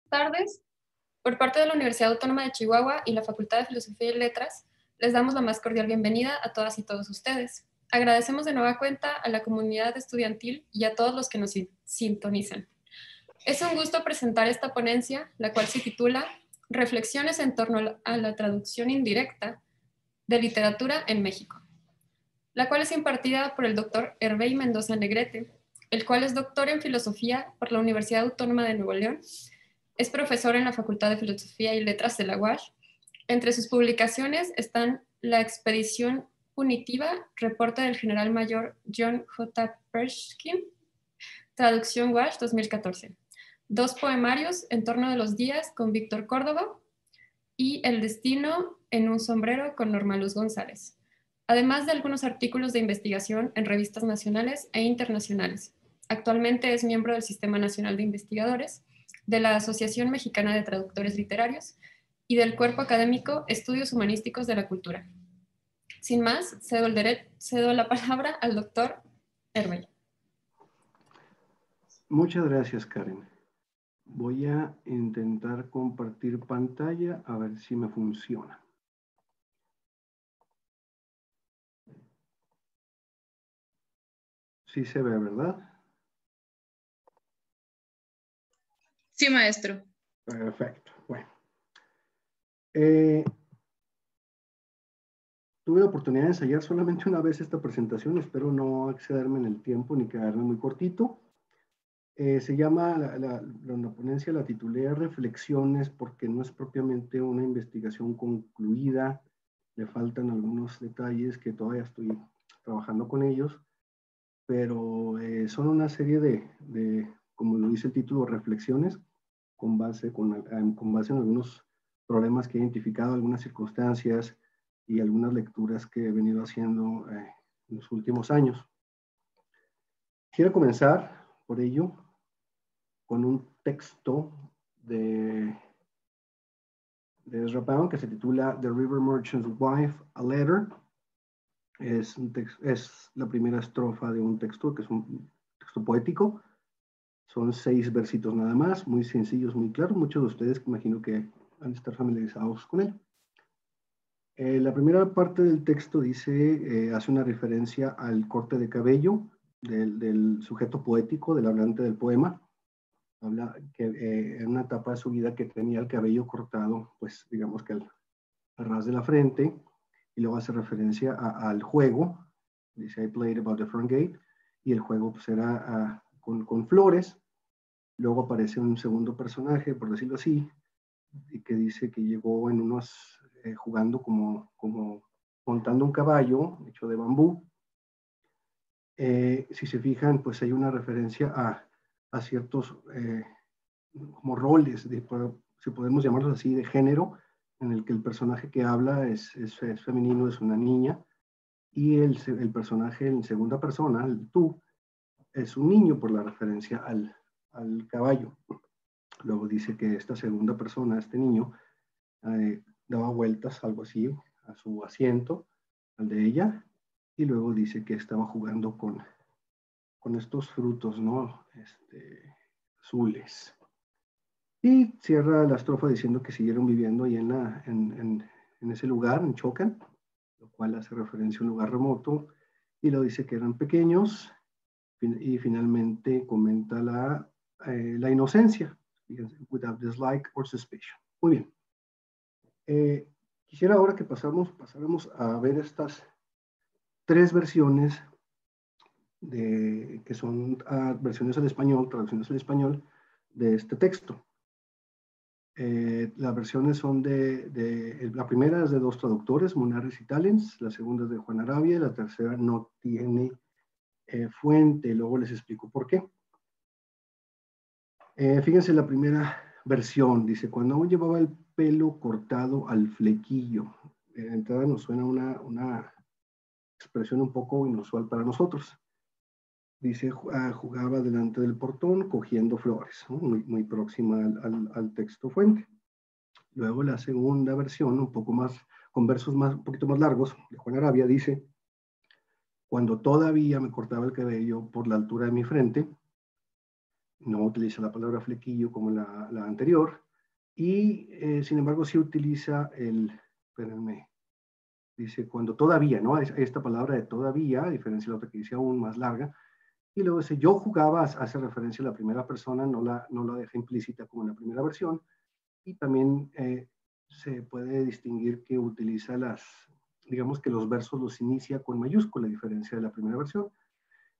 Tardes. Por parte de la Universidad Autónoma de Chihuahua y la Facultad de Filosofía y Letras, les damos la más cordial bienvenida a todas y todos ustedes. Agradecemos de nueva cuenta a la comunidad estudiantil y a todos los que nos sintonizan. Es un gusto presentar esta ponencia, la cual se titula Reflexiones en torno a la traducción indirecta de literatura en México, la cual es impartida por el doctor Hervé Mendoza Negrete, el cual es doctor en filosofía por la Universidad Autónoma de Nuevo León. Es profesor en la Facultad de Filosofía y Letras de la UASH. Entre sus publicaciones están La expedición punitiva, reporte del general mayor John J. Pershing, traducción UASH 2014. Dos poemarios, En torno de los días, con Víctor Córdoba, y El destino en un sombrero, con Norma Luz González. Además de algunos artículos de investigación en revistas nacionales e internacionales. Actualmente es miembro del Sistema Nacional de Investigadores, de la Asociación Mexicana de Traductores Literarios y del Cuerpo Académico Estudios Humanísticos de la Cultura. Sin más, cedo la palabra al doctor Hervé. Muchas gracias, Karen. Voy a intentar compartir pantalla a ver si me funciona. Sí se ve, ¿verdad? Sí, maestro. Perfecto. Bueno. Tuve la oportunidad de ensayar solamente una vez esta presentación. Espero no excederme en el tiempo ni quedarme muy cortito. Se llama, la ponencia la titulé Reflexiones porque no es propiamente una investigación concluida. Le faltan algunos detalles que todavía estoy trabajando con ellos, pero son una serie de, como lo dice el título, reflexiones con base en algunos problemas que he identificado, algunas circunstancias y algunas lecturas que he venido haciendo en los últimos años. Quiero comenzar, por ello, con un texto de Ezra Pound que se titula The River Merchant's Wife, a Letter. Es la primera estrofa de un texto que es un texto poético. Son 6 versitos nada más, muy sencillos, muy claros. Muchos de ustedes imagino que van a estar familiarizados con él. La primera parte del texto dice, hace una referencia al corte de cabello del sujeto poético, del hablante del poema. Habla que en una etapa de su vida que tenía el cabello cortado, pues digamos que al ras de la frente, y luego hace referencia al juego. Dice, I played about the front gate, y el juego pues era con flores. Luego aparece un segundo personaje, por decirlo así, y que dice que llegó en unos, jugando como montando un caballo hecho de bambú. Si se fijan, pues hay una referencia a ciertos como roles, si podemos llamarlos así, de género, en el que el personaje que habla es femenino, es una niña, y el personaje en segunda persona, el tú, es un niño por la referencia al caballo. Luego dice que esta segunda persona, este niño, daba vueltas, algo así, a su asiento, al de ella, y luego dice que estaba jugando con estos frutos, ¿no? Azules. Y cierra la estrofa diciendo que siguieron viviendo ahí en ese lugar, en Chocan, lo cual hace referencia a un lugar remoto, y lo dice que eran pequeños, y finalmente comenta la inocencia, without dislike or suspicion. Muy bien. Quisiera ahora que pasáramos a ver estas 3 versiones que son versiones al español, traducciones al español de este texto. Las versiones son la primera es de 2 traductores, Munarriz y Talens, la segunda es de Juan Arabia, y la tercera no tiene fuente, luego les explico por qué. Fíjense la primera versión, dice, cuando aún llevaba el pelo cortado al flequillo. De entrada nos suena una expresión un poco inusual para nosotros. Dice, jugaba delante del portón cogiendo flores, ¿no? Muy próxima al texto fuente. Luego la segunda versión, un poco más, con versos un poquito más largos, de Juan Arabia, dice, cuando todavía me cortaba el cabello por la altura de mi frente, no utiliza la palabra flequillo como la anterior, y sin embargo sí utiliza espérenme, dice cuando todavía, ¿no? Esta palabra de todavía, a diferencia de la otra que dice aún más larga, y luego dice yo jugaba, hace referencia a la primera persona, no la deja implícita como en la primera versión, y también se puede distinguir que utiliza digamos que los versos los inicia con mayúscula, a diferencia de la primera versión,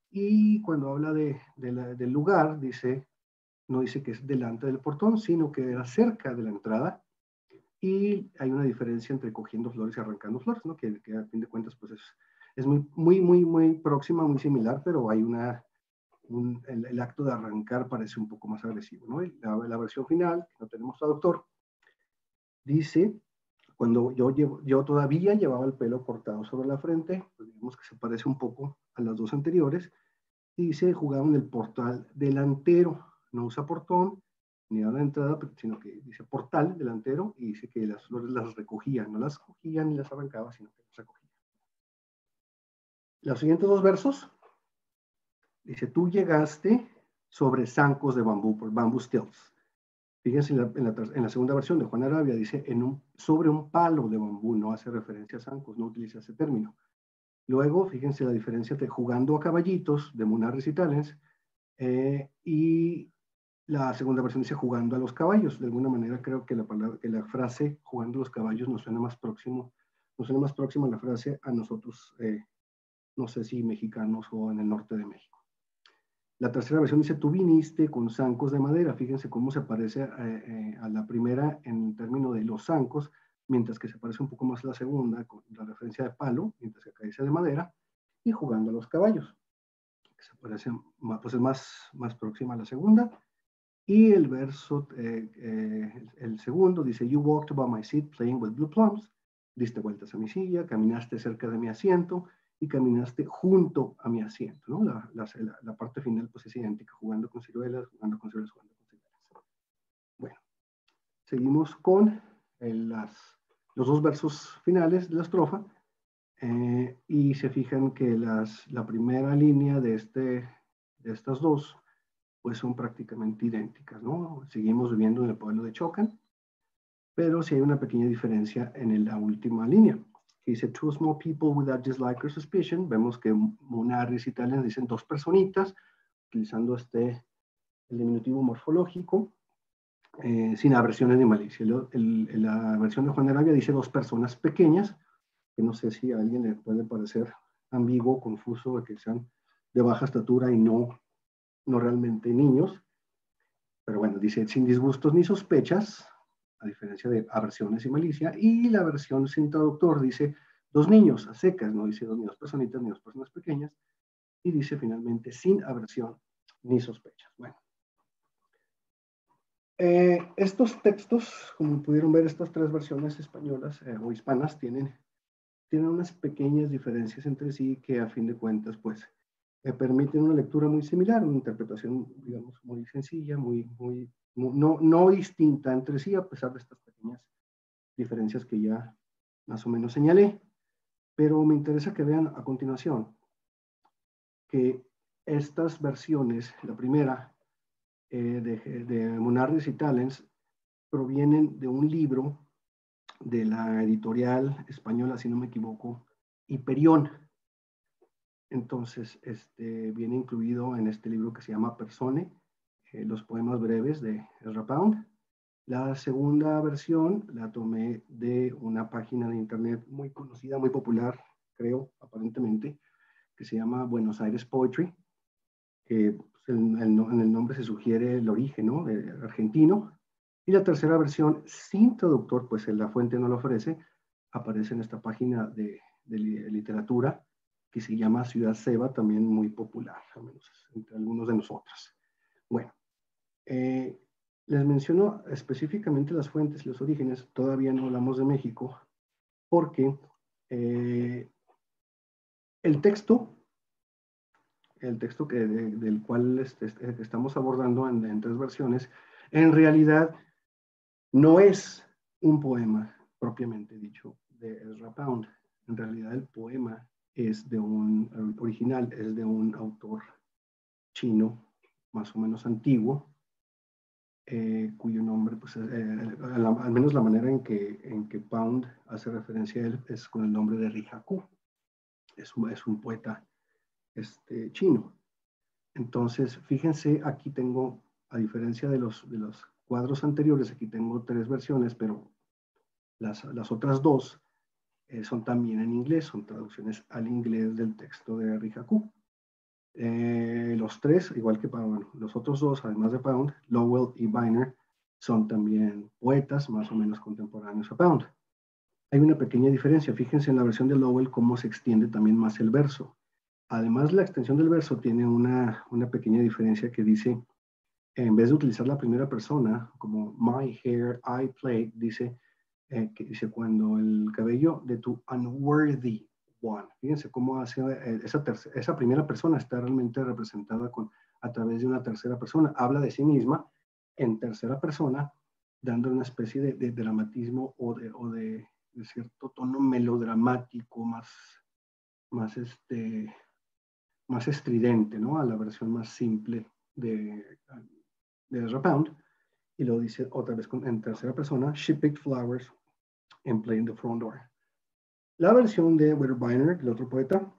y cuando habla del lugar, no dice que es delante del portón, sino que era cerca de la entrada, y hay una diferencia entre cogiendo flores y arrancando flores, ¿no? Que a fin de cuentas pues es muy próxima, muy similar, pero hay el acto de arrancar parece un poco más agresivo, ¿no? La versión final, que no tenemos traductor, dice, cuando yo todavía llevaba el pelo cortado sobre la frente, pues digamos que se parece un poco a las dos anteriores, y dice, jugaba en el portal delantero, no usa portón, ni a la entrada, sino que dice portal delantero, y dice que las flores las recogía, no las cogía ni las arrancaba, sino que las recogía. Los siguientes dos versos, dice, tú llegaste sobre zancos de bambú, por bamboo stilts. Fíjense en la segunda versión de Juan Arabia, dice sobre un palo de bambú, no hace referencia a zancos, no utiliza ese término. Luego, fíjense la diferencia entre jugando a caballitos de Munarriz y Talens, y la segunda versión dice jugando a los caballos. De alguna manera creo que la frase jugando a los caballos nos suena más próxima a la frase a nosotros, no sé si mexicanos o en el norte de México. La tercera versión dice, tú viniste con zancos de madera. Fíjense cómo se parece a la primera en términos de los zancos, mientras que se parece un poco más a la segunda con la referencia de palo, mientras que acá dice de madera, y jugando a los caballos, que se parece, pues es más próxima a la segunda. Y el verso, el segundo dice, you walked by my seat playing with blue plums. Diste vueltas a mi silla, caminaste cerca de mi asiento y caminaste junto a mi asiento, ¿no? La parte final pues es idéntica, jugando con ciruelas, jugando con ciruelas, jugando con ciruelas. Bueno, seguimos con los dos versos finales de la estrofa, y se fijan que la primera línea de estas dos pues son prácticamente idénticas, ¿no? Seguimos viviendo en el pueblo de Chocan, pero sí hay una pequeña diferencia en la última línea. Dice, two small people without dislike or suspicion. Vemos que Munarriz y Talens dicen dos personitas, utilizando el diminutivo morfológico, sin aversiones ni malicia. La versión de Juan Arabia dice dos personas pequeñas, que no sé si a alguien le puede parecer ambiguo, confuso, de que sean de baja estatura y no realmente niños. Pero bueno, dice sin disgustos ni sospechas, a diferencia de aversiones y malicia, y la versión sin traductor dice dos niños a secas, no dice dos niños personitas ni dos personas pequeñas, y dice finalmente sin aversión ni sospechas. Bueno, estos textos, como pudieron ver, estas tres versiones españolas o hispanas tienen unas pequeñas diferencias entre sí que a fin de cuentas, pues, permiten una lectura muy similar, una interpretación, digamos, muy sencilla, no distinta entre sí, a pesar de estas pequeñas diferencias que ya más o menos señalé. Pero me interesa que vean a continuación que estas versiones, la primera de Munarriz y Talens, provienen de un libro de la editorial española, si no me equivoco, Hiperión. Entonces, viene incluido en este libro que se llama Persone, los poemas breves de Ezra Pound. La segunda versión la tomé de una página de internet muy conocida, muy popular, creo, aparentemente, que se llama Buenos Aires Poetry, que pues, en el nombre se sugiere el origen, ¿no? Argentino. Y la tercera versión, sin traductor, pues la fuente no lo ofrece, aparece en esta página de literatura que se llama Ciudad Seba, también muy popular, al menos entre algunos de nosotros. Bueno, les menciono específicamente las fuentes y los orígenes, todavía no hablamos de México, porque el texto del cual estamos abordando en tres versiones, en realidad no es un poema propiamente dicho de Ezra Pound. En realidad el poema original es de un autor chino, más o menos antiguo, cuyo nombre, pues, al menos la manera en que Pound hace referencia a él es con el nombre de Rihaku. Es un poeta chino. Entonces, fíjense, aquí tengo, a diferencia de los cuadros anteriores, aquí tengo 3 versiones, pero las otras 2 son también en inglés, son traducciones al inglés del texto de Rihaku. Los 3, igual que Pound, los otros 2, además de Pound, Lowell y Viner, son también poetas más o menos contemporáneos a Pound. Hay una pequeña diferencia, fíjense en la versión de Lowell cómo se extiende también más el verso. Además, la extensión del verso tiene una pequeña diferencia que dice, en vez de utilizar la primera persona, como my hair, I play, dice, que dice cuando el cabello de tu unworthy one. Fíjense cómo hace esa primera persona está realmente representada a través de una tercera persona. Habla de sí misma en tercera persona, dando una especie de dramatismo o de cierto tono melodramático, más estridente, ¿no? A la versión más simple de Ezra Pound. Y lo dice otra vez en tercera persona, she picked flowers and played in the front door. La versión de Wouter Biner, el otro poeta,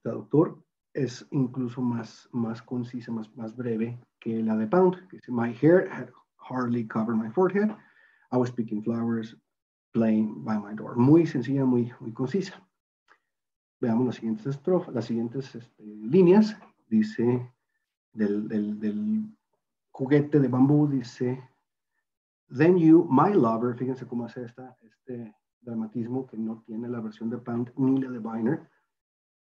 traductor, es incluso más concisa, más breve que la de Pound, que dice, my hair had hardly covered my forehead. I was picking flowers, playing by my door. Muy sencilla, muy concisa. Veamos las siguientes estrofas, las siguientes líneas. Dice, del juguete de bambú, dice, then you, my lover, fíjense cómo hace este dramatismo que no tiene la versión de Pound ni la de Viner.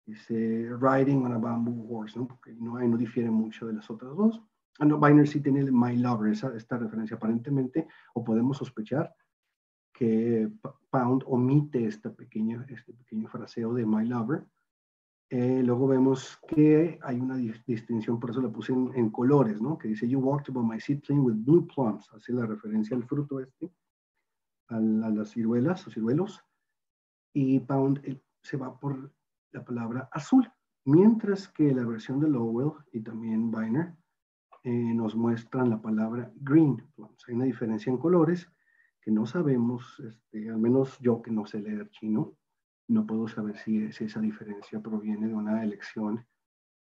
Dice, riding on a bamboo horse, ¿no? Porque no difiere mucho de las otras dos. No, Viner sí tiene el my lover, esta referencia aparentemente, o podemos sospechar que Pound omite este pequeño fraseo de my lover. Luego vemos que hay una distinción, por eso la puse en colores, ¿no? Que dice, you walked about my seedling with blue plums, hace la referencia al fruto a las ciruelas o ciruelos, y Pound se va por la palabra azul, mientras que la versión de Lowell y también Viner nos muestran la palabra green plums. Hay una diferencia en colores que no sabemos, al menos yo que no sé leer chino, no puedo saber si esa diferencia proviene de una elección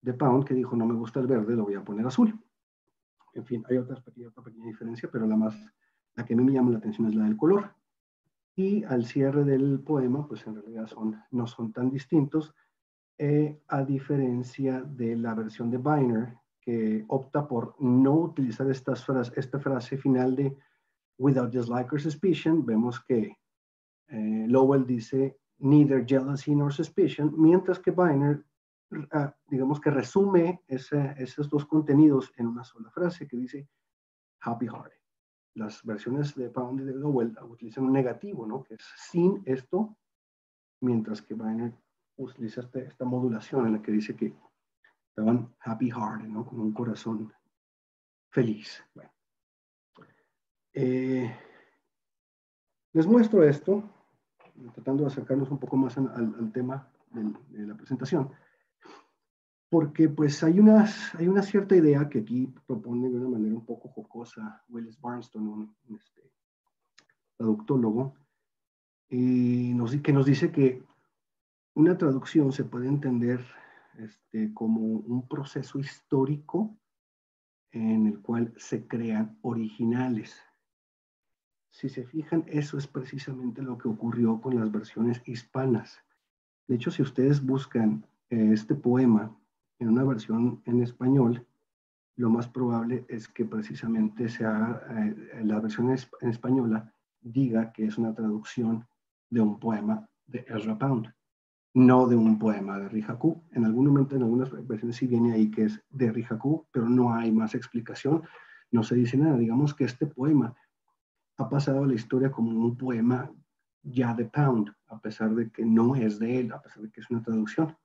de Pound que dijo, no me gusta el verde, lo voy a poner azul. En fin, hay otra pequeña diferencia, pero la que a mí me llama la atención es la del color. Y al cierre del poema, pues en realidad no son tan distintos, a diferencia de la versión de Viner, que opta por no utilizar esta frase final de without dislike or suspicion. Vemos que Lowell dice neither jealousy nor suspicion, mientras que Viner, digamos que resume esos dos contenidos en una sola frase que dice happy heart. Las versiones de Pound y de Lowell utilizan un negativo, ¿no? Que es sin esto, mientras que Viner utiliza esta modulación en la que dice que estaban happy heart, ¿no? Con un corazón feliz. Bueno. Les muestro esto, tratando de acercarnos un poco más al tema de la presentación, porque pues hay una cierta idea que aquí propone de una manera un poco jocosa Willis Barnston, un traductólogo, y que nos dice que una traducción se puede entender como un proceso histórico en el cual se crean originales. Si se fijan, eso es precisamente lo que ocurrió con las versiones hispanas. De hecho, si ustedes buscan este poema en una versión en español, lo más probable es que precisamente la versión en española diga que es una traducción de un poema de Ezra Pound, no de un poema de Rihaku. En algún momento, en algunas versiones sí viene ahí que es de Rihaku, pero no hay más explicación, no se dice nada. Digamos que este poema ha pasado a la historia como un poema ya de Pound, a pesar de que no es de él, a pesar de que es una traducción.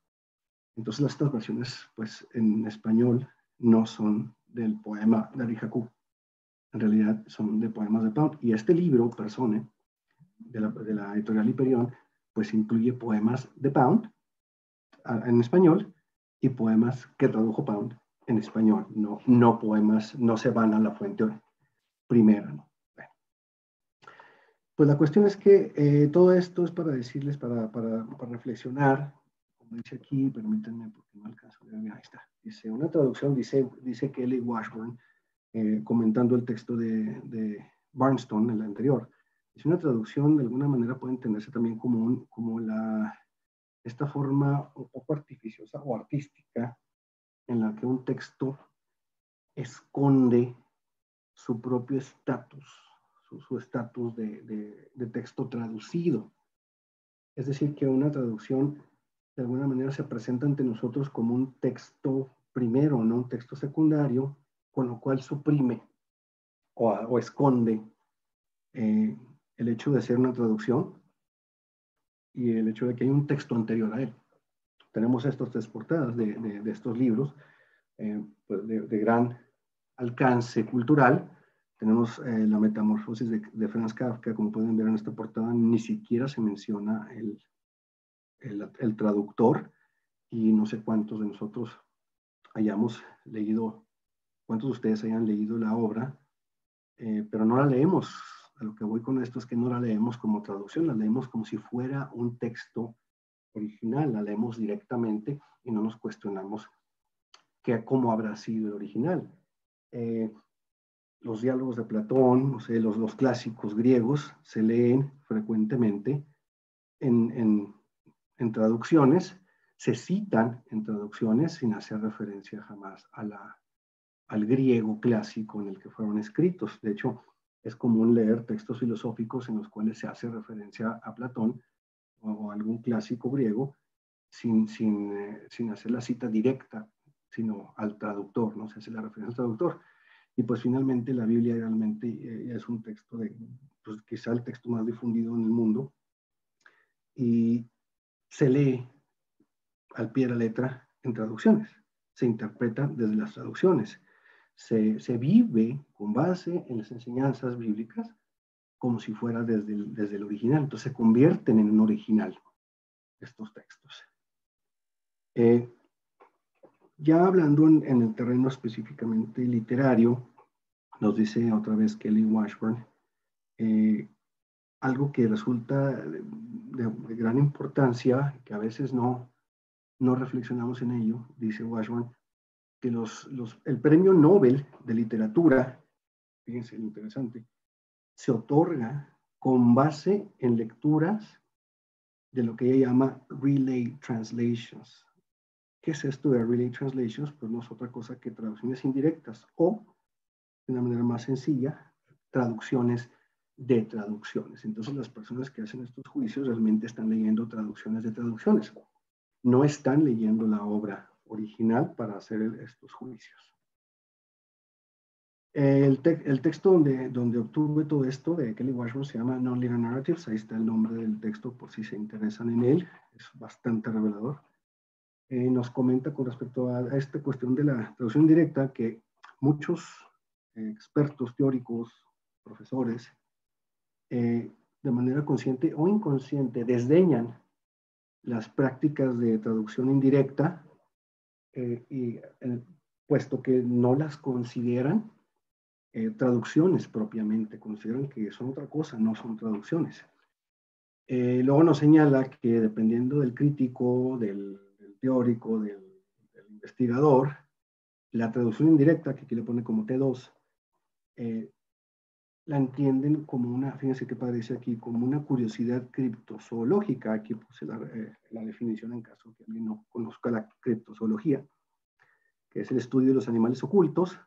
Entonces estas versiones, pues en español, no son del poema de Rihaku. En realidad son de poemas de Pound. Y este libro, Persone, de la editorial Hyperion, pues incluye poemas de Pound en español y poemas que tradujo Pound en español, no poemas, no se van a la fuente primera, ¿no? Bueno. Pues la cuestión es que todo esto es para decirles, para reflexionar, como dice aquí, permítanme porque no alcanzo a ver, ahí está. Dice, una traducción, dice Kelly Washburn, comentando el texto de Barnstone, el anterior. Es una traducción, de alguna manera puede entenderse también como esta forma un poco artificiosa o artística en la que un texto esconde su propio estatus, su estatus de texto traducido. Es decir, que una traducción de alguna manera se presenta ante nosotros como un texto primero, no un texto secundario, con lo cual suprime o esconde el hecho de ser una traducción y el hecho de que hay un texto anterior a él. Tenemos estas tres portadas de estos libros, pues de gran alcance cultural. Tenemos la metamorfosis de Franz Kafka, como pueden ver en esta portada, ni siquiera se menciona el traductor, y no sé cuántos de nosotros hayamos leído, cuántos de ustedes hayan leído la obra, pero no la leemos. A lo que voy con esto es que no la leemos como traducción, la leemos como si fuera un texto original, la leemos directamente y no nos cuestionamos cómo habrá sido el original. Los diálogos de Platón, los clásicos griegos se leen frecuentemente en traducciones, se citan en traducciones sin hacer referencia jamás al griego clásico en el que fueron escritos. De hecho, es común leer textos filosóficos en los cuales se hace referencia a Platón o a algún clásico griego sin hacer la cita directa, sino al traductor, ¿no? Se hace la referencia al traductor. Y pues finalmente la Biblia realmente es un texto pues quizá el texto más difundido en el mundo, y se lee al pie de la letra en traducciones, se interpreta desde las traducciones, se vive con base en las enseñanzas bíblicas como si fuera desde el original. Entonces se convierten en un original estos textos. Ya hablando en el terreno específicamente literario, nos dice otra vez Kelly Washburn, algo que resulta de gran importancia, que a veces no reflexionamos en ello, dice Washburn, que el premio Nobel de literatura, fíjense lo interesante, se otorga con base en lecturas de lo que ella llama relay translations. ¿Qué es esto de relay translations? Pues no es otra cosa que traducciones indirectas o, de una manera más sencilla, traducciones de traducciones. Entonces las personas que hacen estos juicios realmente están leyendo traducciones de traducciones. No están leyendo la obra original para hacer estos juicios. El texto donde obtuve todo esto de Kelly Washburn se llama Non-Linear Narratives. Ahí está el nombre del texto por si se interesan en él. Es bastante revelador. Nos comenta con respecto a esta cuestión de la traducción directa que muchos expertos teóricos, profesores, de manera consciente o inconsciente desdeñan las prácticas de traducción indirecta, puesto que no las consideran traducciones propiamente, consideran que son otra cosa, no son traducciones. Luego nos señala que dependiendo del crítico, del teórico, del investigador, la traducción indirecta, que aquí le pone como T2, la entienden como una, fíjense qué parece aquí, como una curiosidad criptozoológica. Aquí puse la definición en caso que alguien no conozca la criptozoología, que es el estudio de los animales ocultos,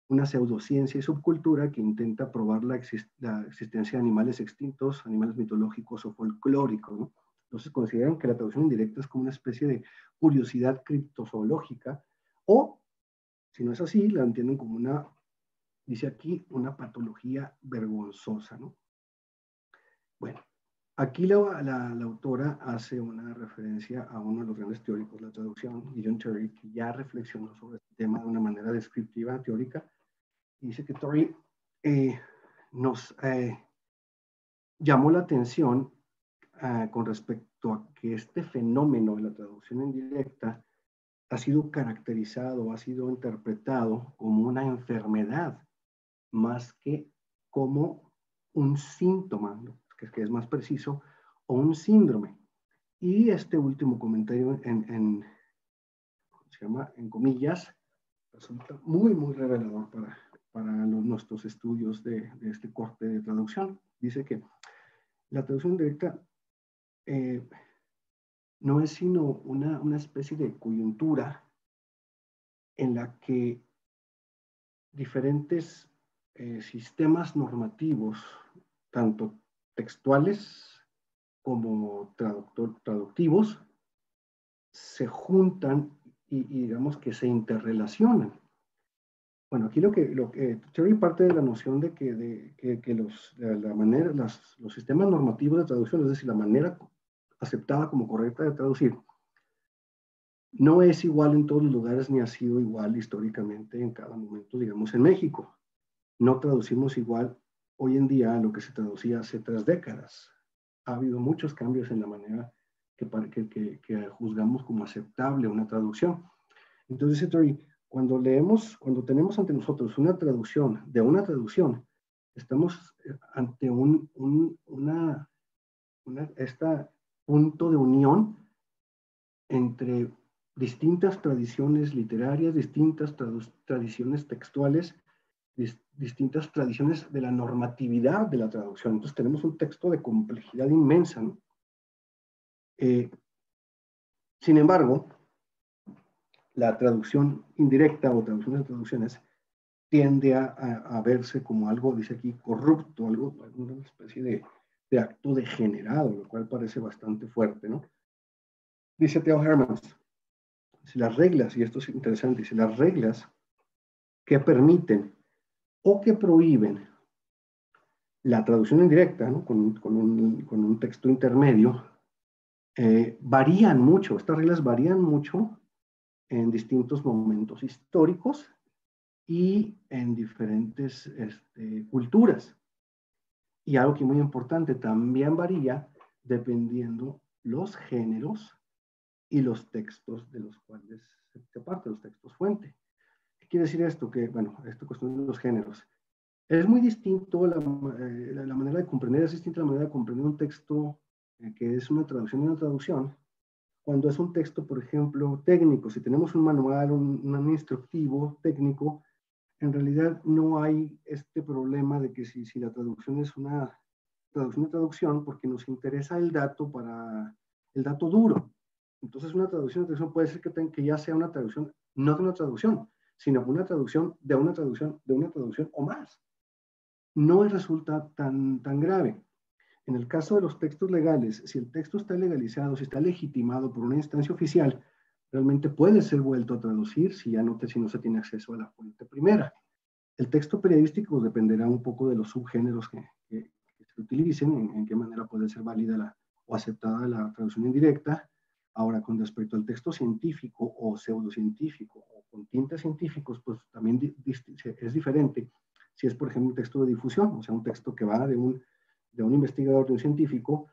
una pseudociencia y subcultura que intenta probar la existencia de animales extintos, animales mitológicos o folclóricos, ¿no? Entonces consideran que la traducción indirecta es como una especie de curiosidad criptozoológica, o, si no es así, la entienden como una, dice aquí, una patología vergonzosa, ¿no? Bueno, aquí la autora hace una referencia a uno de los grandes teóricos de la traducción, John Terry, que ya reflexionó sobre este tema de una manera descriptiva, teórica. Dice que Torrey nos llamó la atención con respecto a que este fenómeno de la traducción indirecta ha sido caracterizado, ha sido interpretado como una enfermedad más que como un síntoma, que es más preciso, o un síndrome. Y este último comentario se llama en comillas, resulta muy, muy revelador para nuestros estudios de este corte de traducción. Dice que la traducción directa no es sino una especie de coyuntura en la que diferentes sistemas normativos, tanto textuales como traductivos, se juntan y digamos que se interrelacionan. Bueno, aquí lo que Terry parte de la noción de que los sistemas normativos de traducción, es decir, la manera aceptada como correcta de traducir, no es igual en todos los lugares ni ha sido igual históricamente en cada momento, digamos, en México. No traducimos igual hoy en día a lo que se traducía hace 3 décadas. Ha habido muchos cambios en la manera que juzgamos como aceptable una traducción. Entonces, Terry, cuando tenemos ante nosotros una traducción de una traducción, estamos ante este punto de unión entre distintas tradiciones literarias, distintas tradiciones textuales, distintas tradiciones de la normatividad de la traducción. Entonces tenemos un texto de complejidad inmensa, ¿no? Sin embargo, la traducción indirecta o traducciones de traducciones tiende a verse como algo, dice aquí, corrupto, una especie de acto degenerado, lo cual parece bastante fuerte, ¿no? Dice Theo Hermans, si las reglas, y esto es interesante, si las reglas que permiten o que prohíben la traducción indirecta, ¿no? con un texto intermedio, varían mucho, estas reglas varían mucho en distintos momentos históricos y en diferentes culturas. Y algo que es muy importante, también varía dependiendo los géneros y los textos de los cuales se parte, los textos fuente. ¿Qué quiere decir esto? Que, bueno, esto cuestión de los géneros. Es muy distinto, la manera de comprender, es distinta la manera de comprender un texto que es una traducción y una traducción, cuando es un texto, por ejemplo, técnico. Si tenemos un manual, un instructivo técnico, en realidad no hay este problema de que si la traducción es una traducción, porque nos interesa el dato el dato duro. Entonces una traducción puede ser que ya sea una traducción, no de una traducción, sino una traducción de una traducción de una traducción o más. No resulta tan grave. En el caso de los textos legales, si el texto está legalizado, si está legitimado por una instancia oficial, realmente puede ser vuelto a traducir si si no se tiene acceso a la fuente primera. El texto periodístico dependerá un poco de los subgéneros que se utilicen, en qué manera puede ser válida o aceptada la traducción indirecta. Ahora, con respecto al texto científico o pseudocientífico o con tintes científicos, pues también es diferente. Si es, por ejemplo, un texto de difusión, o sea, un texto que va de un investigador, de un científico,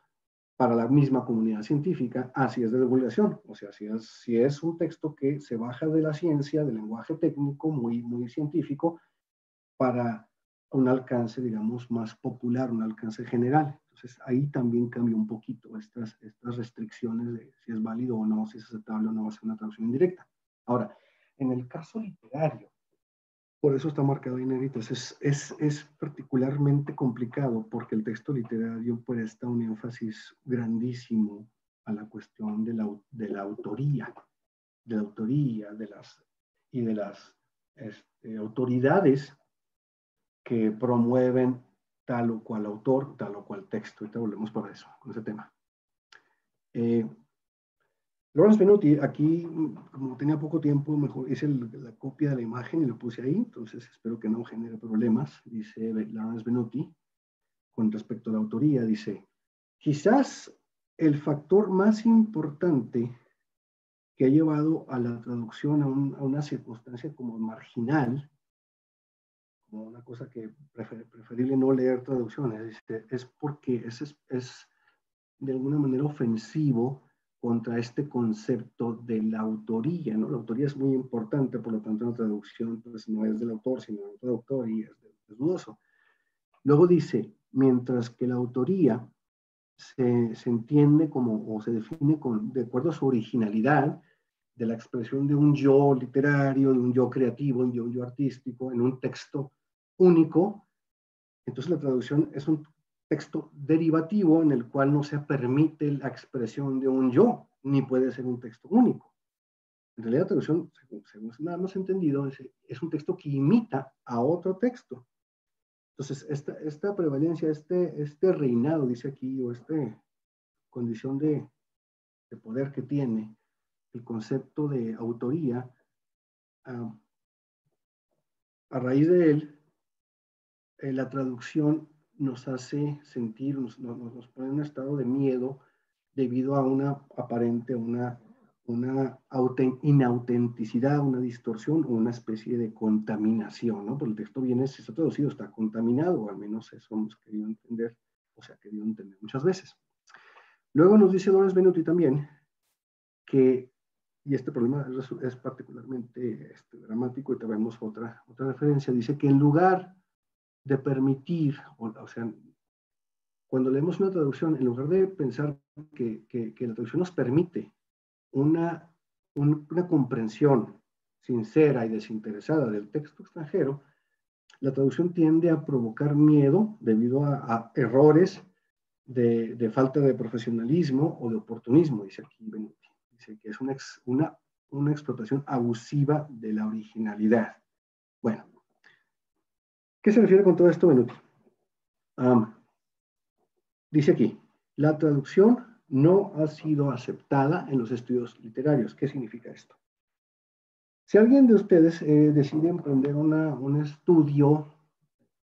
para la misma comunidad científica, así es de divulgación. O sea, si es un texto que se baja de la ciencia, del lenguaje técnico muy, muy científico, para un alcance, digamos, más popular, un alcance general. Entonces, ahí también cambia un poquito estas restricciones de si es válido o no, si es aceptable o no va a ser una traducción indirecta. Ahora, en el caso literario, por eso está marcado en negritos, es particularmente complicado porque el texto literario presta un énfasis grandísimo a la cuestión de la autoría, y de las autoridades que promueven tal o cual autor, tal o cual texto. Ahorita volvemos para eso, con ese tema. Lawrence Venuti, aquí, como tenía poco tiempo, mejor hice la copia de la imagen y lo puse ahí, entonces espero que no genere problemas. Dice Lawrence Venuti, con respecto a la autoría, dice, quizás el factor más importante que ha llevado a la traducción a una circunstancia como marginal, como una cosa que preferible no leer traducciones, es porque es de alguna manera ofensivo contra este concepto de la autoría, ¿no? La autoría es muy importante, por lo tanto, la traducción pues, no es del autor, sino del traductor y es dudoso. Luego dice, mientras que la autoría se entiende como, o se define de acuerdo a su originalidad, de la expresión de un yo literario, de un yo creativo, de un yo artístico, en un texto único, entonces la traducción es un texto derivativo en el cual no se permite la expresión de un yo, ni puede ser un texto único. En realidad la traducción, según nada más entendido, es un texto que imita a otro texto. Entonces, esta prevalencia, este reinado, dice aquí, o esta condición de poder que tiene el concepto de autoría, a raíz de él, la traducción nos hace sentir, nos pone en un estado de miedo debido a una aparente, una inautenticidad, una distorsión o una especie de contaminación, ¿no? Porque el texto viene, si está traducido, está contaminado, o al menos eso hemos querido entender, o se ha querido entender muchas veces. Luego nos dice Lawrence Venuti también que, y este problema es particularmente dramático, y tenemos otra referencia, dice que en lugar de permitir, o sea, cuando leemos una traducción, en lugar de pensar que la traducción nos permite una comprensión sincera y desinteresada del texto extranjero, la traducción tiende a provocar miedo debido a errores de falta de profesionalismo o de oportunismo, dice aquí Venuti. Dice que es una explotación abusiva de la originalidad. Bueno, ¿qué se refiere con todo esto, Venuti? Dice aquí, la traducción no ha sido aceptada en los estudios literarios. ¿Qué significa esto? Si alguien de ustedes decide emprender un estudio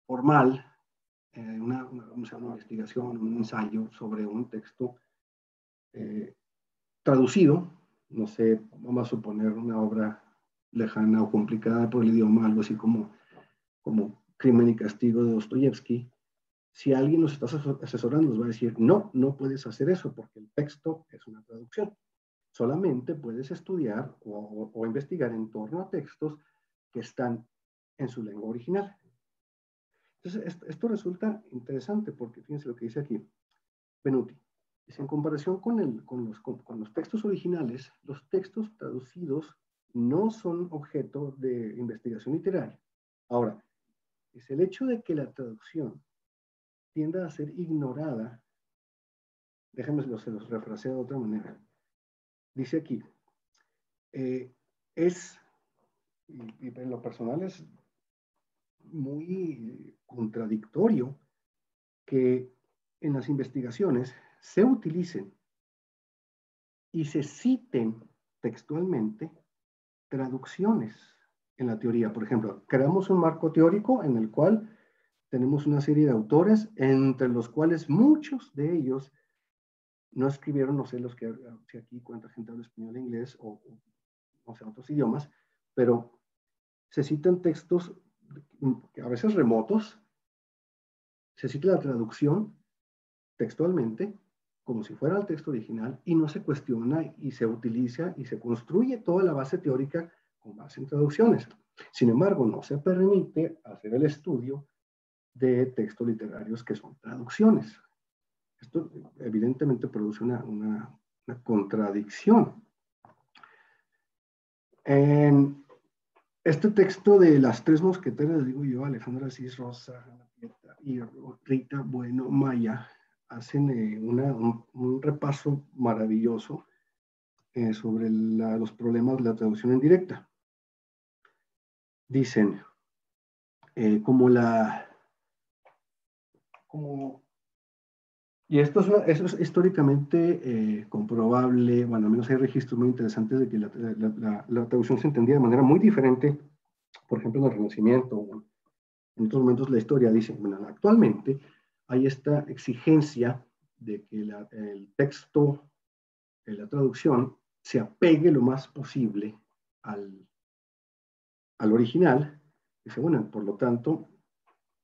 formal, una investigación, un ensayo sobre un texto traducido, no sé, vamos a suponer una obra lejana o complicada por el idioma, algo así como Crimen y Castigo de Dostoyevsky, si alguien nos está asesorando, nos va a decir, no puedes hacer eso porque el texto es una traducción. Solamente puedes estudiar o investigar en torno a textos que están en su lengua original. Entonces, esto resulta interesante porque fíjense lo que dice aquí Venuti. Dice, en comparación con los textos originales, los textos traducidos no son objeto de investigación literaria. Ahora, es el hecho de que la traducción tienda a ser ignorada. Déjenme se los refraseo de otra manera. Dice aquí, y en lo personal es muy contradictorio que en las investigaciones se utilicen y se citen textualmente traducciones en la teoría. Por ejemplo, creamos un marco teórico en el cual tenemos una serie de autores, entre los cuales muchos de ellos no escribieron, no sé, si aquí cuánta gente habla español e inglés o no sé, otros idiomas, pero se citan textos a veces remotos, se cita la traducción textualmente como si fuera el texto original y no se cuestiona y se utiliza y se construye toda la base teórica con base en traducciones. Sin embargo, no se permite hacer el estudio de textos literarios que son traducciones. Esto evidentemente produce una contradicción. En este texto de Las Tres Mosqueteras, digo yo, Alejandra Asís, Rosa, Ana Pieta y Rita Bueno Maya hacen un repaso maravilloso sobre los problemas de la traducción en directa. Dicen, y esto es históricamente comprobable, bueno, al menos hay registros muy interesantes de que la traducción se entendía de manera muy diferente, por ejemplo, en el Renacimiento o en otros momentos de la historia. Dicen, bueno, actualmente hay esta exigencia de que el texto, la traducción, se apegue lo más posible al original. Dice, bueno, por lo tanto,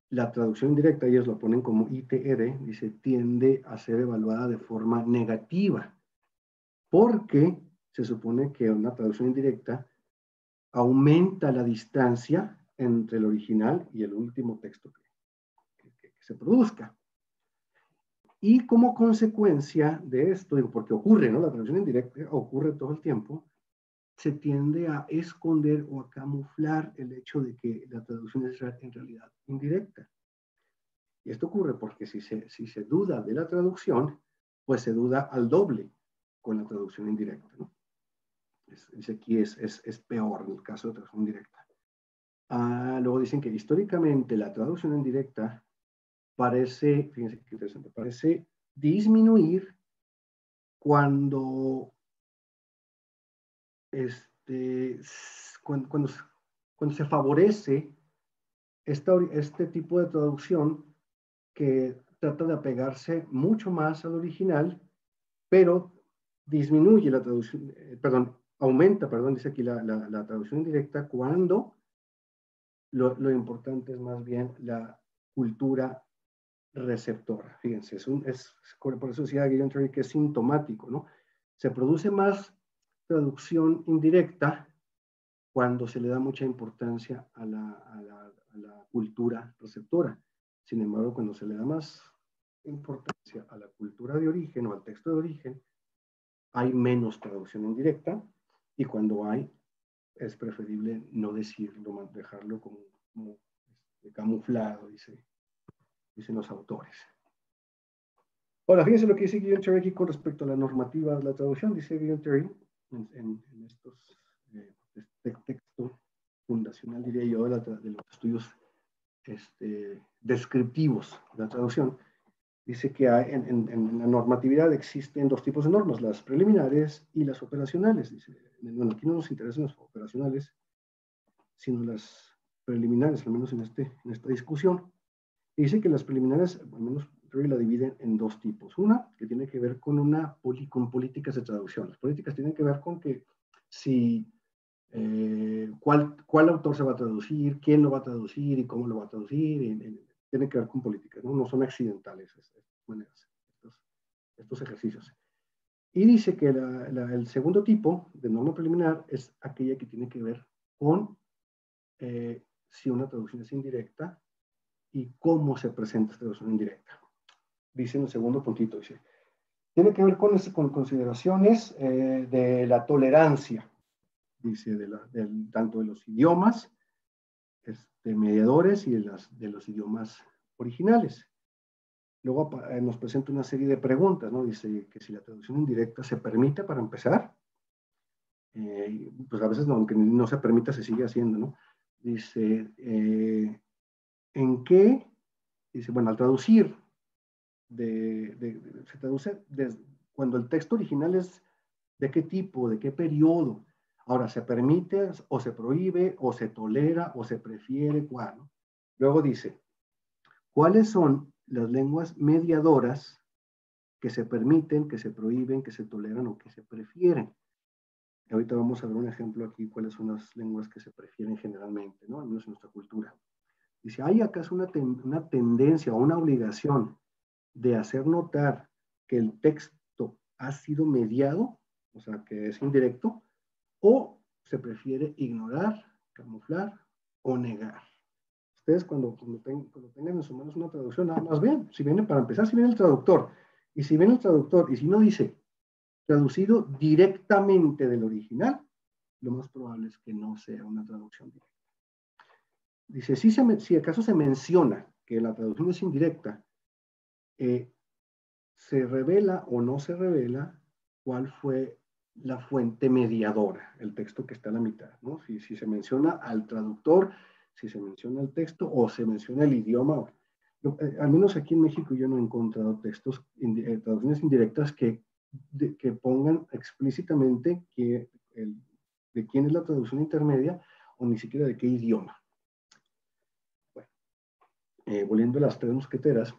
la traducción directa, ellos lo ponen como ITR, dice, tiende a ser evaluada de forma negativa. porque se supone que una traducción indirecta aumenta la distancia entre el original y el último texto que se produzca. Y como consecuencia de esto, digo, porque ocurre, ¿no? La traducción indirecta ocurre todo el tiempo, se tiende a esconder o a camuflar el hecho de que la traducción es en realidad indirecta. Y esto ocurre porque si se duda de la traducción, pues se duda al doble con la traducción indirecta, ¿no? Dice aquí es peor en el caso de traducción indirecta. Luego dicen que históricamente la traducción indirecta parece, fíjense qué interesante, parece disminuir cuando, cuando se favorece este tipo de traducción que trata de apegarse mucho más al original, pero disminuye la traducción, aumenta, dice aquí la traducción indirecta cuando lo importante es más bien la cultura receptora. Fíjense, por eso decía Guillaume Terry que es sintomático, ¿no? Se produce más traducción indirecta cuando se le da mucha importancia a la cultura receptora. Sin embargo, cuando se le da más importancia a la cultura de origen o al texto de origen, hay menos traducción indirecta, y cuando hay, es preferible no decirlo, dejarlo como camuflado, dicen los autores. Ahora, fíjense lo que dice Guillaume Terry aquí con respecto a la normativa de la traducción. Dice Guillaume Terry en estos texto fundacional, diría yo, de los estudios descriptivos de la traducción. Dice que en la normatividad existen dos tipos de normas, las preliminares y las operacionales. Dice, bueno, aquí no nos interesan las operacionales, sino las preliminares, al menos en esta discusión. Y dice que las preliminares, al menos Terry la divide en dos tipos. Una, que tiene que ver con con políticas de traducción. Las políticas tienen que ver con que si cuál autor se va a traducir, quién lo va a traducir y cómo lo va a traducir. Tiene que ver con políticas, ¿no? No son accidentales estos ejercicios. Y dice que el segundo tipo de norma preliminar es aquella que tiene que ver con si una traducción es indirecta y cómo se presenta esta traducción indirecta. Dice en el segundo puntito, dice, tiene que ver con consideraciones de la tolerancia, dice, tanto de los idiomas mediadores y de los idiomas originales. Luego nos presenta una serie de preguntas, ¿no? Dice que si la traducción indirecta se permite para empezar, pues a veces, aunque no se permita, se sigue haciendo, ¿no? Dice, ¿en qué? Dice, bueno, al traducir, se traduce cuando el texto original es de qué tipo, de qué periodo. Ahora, ¿se permite o se prohíbe o se tolera o se prefiere cuál, ¿no? Luego dice, ¿cuáles son las lenguas mediadoras que se permiten, que se prohíben, que se toleran o que se prefieren? Y ahorita vamos a ver un ejemplo aquí, cuáles son las lenguas que se prefieren generalmente, ¿no? Al menos en nuestra cultura. Dice, ¿hay acaso una tendencia o una obligación de hacer notar que el texto ha sido mediado, o sea, que es indirecto, o se prefiere ignorar, camuflar o negar? Ustedes cuando tengan en sus manos una traducción, nada más ven, si viene, para empezar, si viene el traductor, y si viene el traductor, y si no dice traducido directamente del original, lo más probable es que no sea una traducción directa. Dice, si acaso se menciona que la traducción es indirecta, se revela o no se revela cuál fue la fuente mediadora, el texto que está a la mitad, ¿no? Si se menciona al traductor, si se menciona el texto o se menciona el idioma. Al menos aquí en México yo no he encontrado traducciones indirectas que pongan explícitamente de quién es la traducción intermedia o ni siquiera de qué idioma. Bueno, volviendo a las tres mosqueteras,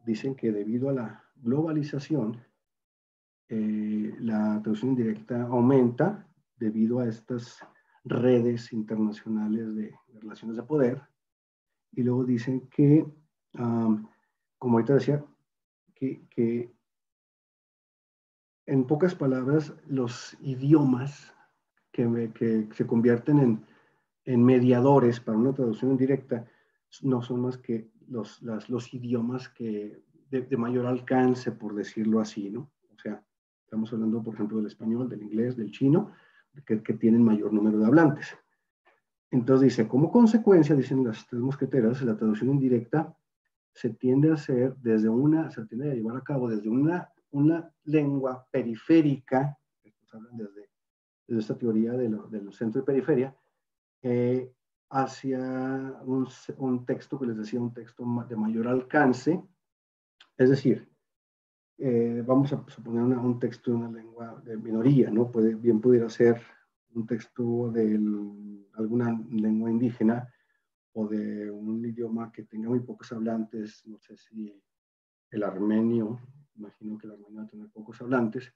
dicen que debido a la globalización, la traducción indirecta aumenta debido a estas redes internacionales de relaciones de poder. Y luego dicen que, como ahorita decía, que en pocas palabras, los idiomas que se convierten en mediadores para una traducción indirecta no son más que los idiomas de mayor alcance, por decirlo así, ¿no? O sea, estamos hablando, por ejemplo, del español, del inglés, del chino, que tienen mayor número de hablantes. Entonces dice, como consecuencia, dicen las tres mosqueteras, la traducción indirecta se tiende a llevar a cabo desde una lengua periférica, estos hablan desde esta teoría de los centros de periferia, hacia un texto que les decía, un texto de mayor alcance, es decir, vamos a suponer un texto de una lengua de minoría, ¿no? Bien pudiera ser un texto de alguna lengua indígena o de un idioma que tenga muy pocos hablantes, no sé si el armenio, imagino que el armenio va a tener pocos hablantes.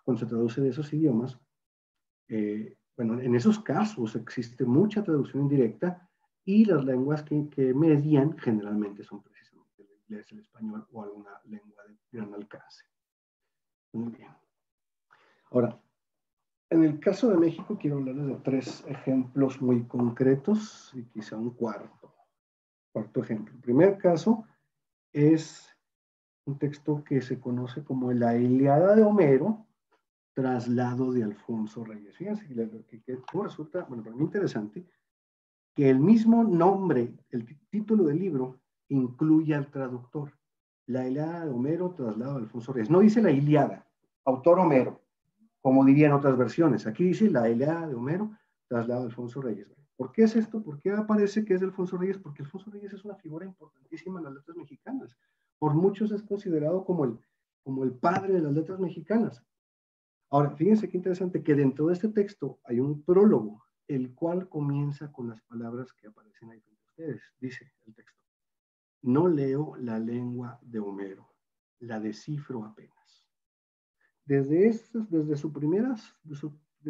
Cuando se traduce de esos idiomas, bueno, en esos casos existe mucha traducción indirecta y las lenguas que median generalmente son precisamente el inglés, el español o alguna lengua de gran alcance. Muy bien. Ahora, en el caso de México quiero hablarles de tres ejemplos muy concretos y quizá un cuarto ejemplo. El primer caso es un texto que se conoce como la Ilíada de Homero, traslado de Alfonso Reyes. Fíjense que resulta, bueno, para mí interesante, que el mismo nombre, el título del libro, incluye al traductor. La Ilíada de Homero, traslado de Alfonso Reyes. No dice la Ilíada, autor Homero, como dirían otras versiones. Aquí dice la Ilíada de Homero, traslado de Alfonso Reyes. ¿Por qué es esto? ¿Por qué aparece que es de Alfonso Reyes? Porque Alfonso Reyes es una figura importantísima en las letras mexicanas. Por muchos es considerado como el padre de las letras mexicanas. Ahora, fíjense qué interesante que dentro de este texto hay un prólogo, el cual comienza con las palabras que aparecen ahí frente a ustedes. Dice el texto: no leo la lengua de Homero, la descifro apenas. Desde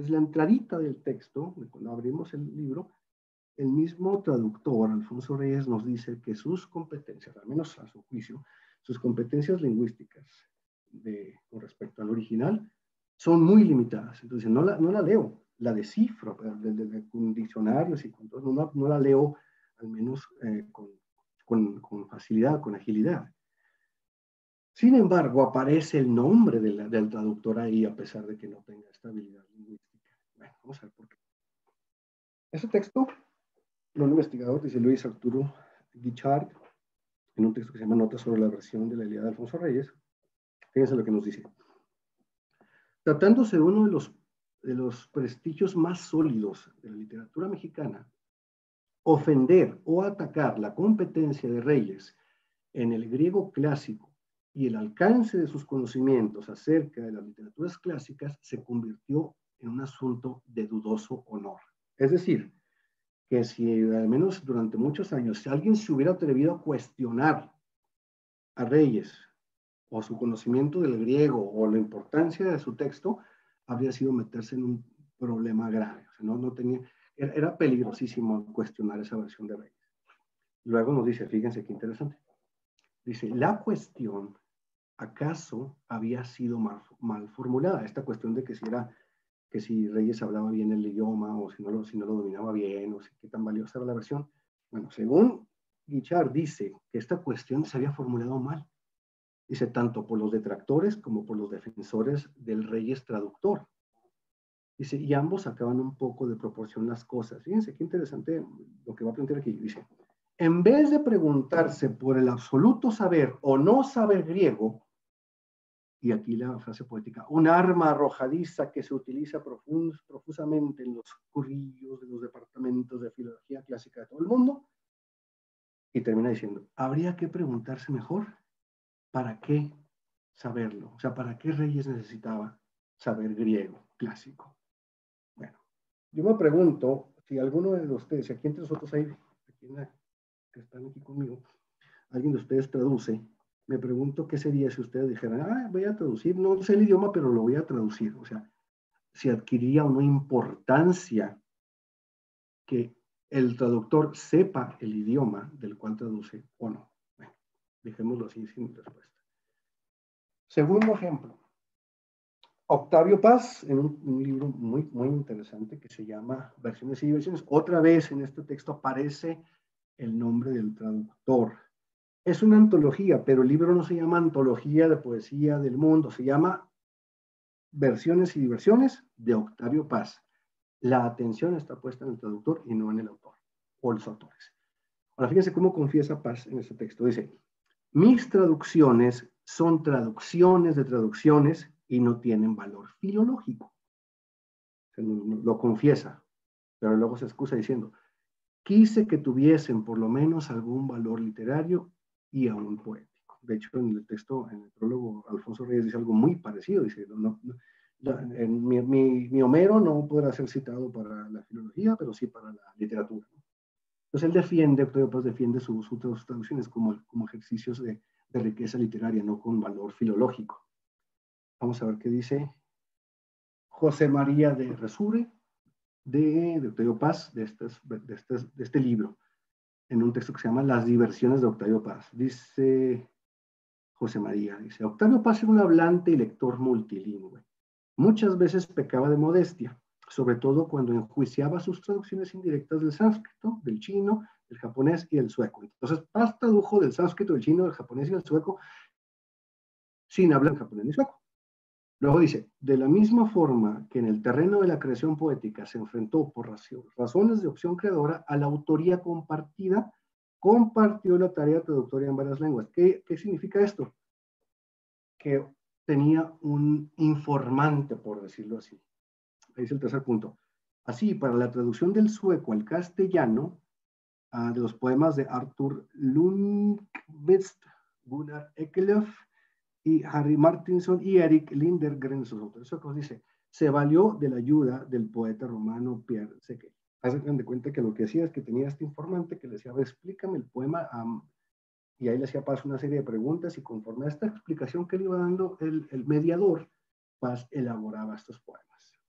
la entradita del texto, cuando abrimos el libro, el mismo traductor, Alfonso Reyes, nos dice que sus competencias, al menos a su juicio, sus competencias lingüísticas con respecto al original, son muy limitadas. Entonces, no la leo, la descifro con diccionarios y con todo, no la leo al menos con facilidad, con agilidad. Sin embargo, aparece el nombre del traductor ahí, a pesar de que no tenga estabilidad lingüística. Bueno, vamos a ver por qué. Ese texto, un investigador, dice Luis Arturo Guichard, en un texto que se llama Notas sobre la versión de la Ilíada de Alfonso Reyes, fíjense lo que nos dice. Tratándose de uno de los prestigios más sólidos de la literatura mexicana, ofender o atacar la competencia de Reyes en el griego clásico y el alcance de sus conocimientos acerca de las literaturas clásicas se convirtió en un asunto de dudoso honor. Es decir, que si al menos durante muchos años, si alguien se hubiera atrevido a cuestionar a Reyes o su conocimiento del griego o la importancia de su texto, habría sido meterse en un problema grave. O sea, era peligrosísimo cuestionar esa versión de Reyes. Luego nos dice, fíjense qué interesante, dice, la cuestión acaso había sido mal formulada, esta cuestión de que si Reyes hablaba bien el idioma o si no lo dominaba bien o si qué tan valiosa era la versión. Bueno, según Guichard dice que esta cuestión se había formulado mal. Dice, tanto por los detractores como por los defensores del Reyes traductor. Dice, y ambos sacaban un poco de proporción las cosas. Fíjense qué interesante lo que va a plantear aquí. Dice, en vez de preguntarse por el absoluto saber o no saber griego, y aquí la frase poética, un arma arrojadiza que se utiliza profusamente en los currillos de los departamentos de filología clásica de todo el mundo, y termina diciendo, habría que preguntarse mejor, ¿para qué saberlo? O sea, ¿para qué Reyes necesitaba saber griego clásico? Bueno, yo me pregunto si alguno de ustedes, aquí entre nosotros hay, que están aquí conmigo, alguien de ustedes traduce, me pregunto qué sería si ustedes dijeran, voy a traducir, no sé el idioma, pero lo voy a traducir. O sea, si adquiriría una importancia que el traductor sepa el idioma del cual traduce o no. Bueno, dejémoslo así sin respuesta. Segundo ejemplo. Octavio Paz, en un libro muy, muy interesante que se llama Versiones y Diversiones. Otra vez en este texto aparece el nombre del traductor. Es una antología, pero el libro no se llama Antología de Poesía del Mundo, se llama Versiones y Diversiones de Octavio Paz. La atención está puesta en el traductor y no en el autor o los autores. Ahora, fíjense cómo confiesa Paz en este texto. Dice, mis traducciones son traducciones de traducciones y no tienen valor filológico. Lo confiesa, pero luego se excusa diciendo, quise que tuviesen por lo menos algún valor literario y aún poético. De hecho, en el texto, en el prólogo, Alfonso Reyes dice algo muy parecido. Dice, mi Homero no podrá ser citado para la filología, pero sí para la literatura. Entonces él defiende, Octavio Paz defiende sus traducciones como ejercicios de riqueza literaria, no con valor filológico. Vamos a ver qué dice José María de Resure, de Octavio Paz, de este libro, en un texto que se llama Las diversiones de Octavio Paz. Dice José María, dice, Octavio Paz era un hablante y lector multilingüe. Muchas veces pecaba de modestia, sobre todo cuando enjuiciaba sus traducciones indirectas del sánscrito, del chino, del japonés y del sueco. Entonces, Paz tradujo del sánscrito, del chino, del japonés y del sueco sin hablar japonés ni sueco. Luego dice, de la misma forma que en el terreno de la creación poética se enfrentó por razones de opción creadora a la autoría compartida, compartió la tarea traductoria en varias lenguas. ¿Qué significa esto? Que tenía un informante, por decirlo así. Ahí es el tercer punto. Así, para la traducción del sueco al castellano, de los poemas de Arthur Lundqvist, Gunnar Ekelöf y Harry Martinson y Erik Lindegren, sus autores suecos, dice, se valió de la ayuda del poeta romano Pierre Szekely. Hacen de cuenta que lo que hacía es que tenía este informante que le decía, explícame el poema, y ahí le hacía Paz una serie de preguntas y conforme a esta explicación que le iba dando el mediador, Paz elaboraba estos poemas.